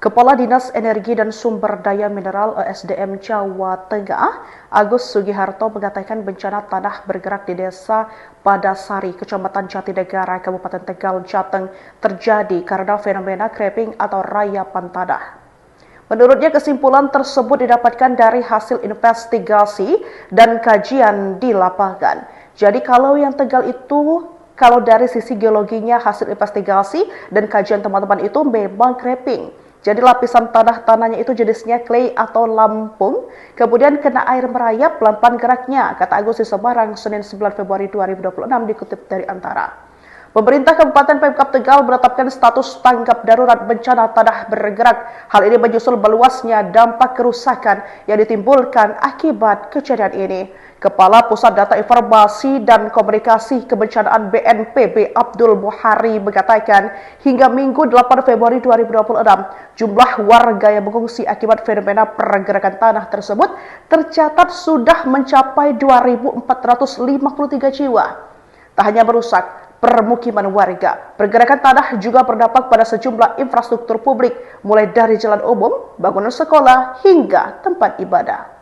Kepala Dinas Energi dan Sumber Daya Mineral (ESDM) Jawa Tengah, Agus Sugiharto mengatakan bencana tanah bergerak di Desa Padasari, Kecamatan Jatinegara, Kabupaten Tegal, Jateng terjadi karena fenomena creping atau rayapan tanah. Menurutnya kesimpulan tersebut didapatkan dari hasil investigasi dan kajian di lapangan. Jadi kalau dari sisi geologinya hasil investigasi dan kajian teman-teman itu memang creping. Jadi lapisan tanahnya itu jenisnya clay atau lampung, kemudian kena air merayap pelan-pelan geraknya, kata Agus di Semarang, Senin 9 Februari 2026 dikutip dari Antara. Pemerintah Kabupaten Pemkab Tegal menetapkan status tanggap darurat bencana tanah bergerak. Hal ini menyusul meluasnya dampak kerusakan yang ditimbulkan akibat kejadian ini. Kepala Pusat Data Informasi dan Komunikasi Kebencanaan BNPB Abdul Muhari mengatakan hingga Minggu 8 Februari 2026, jumlah warga yang mengungsi akibat fenomena pergerakan tanah tersebut tercatat sudah mencapai 2.453 jiwa. Tak hanya merusak permukiman warga, pergerakan tanah juga berdampak pada sejumlah infrastruktur publik, mulai dari jalan umum, bangunan sekolah, hingga tempat ibadah.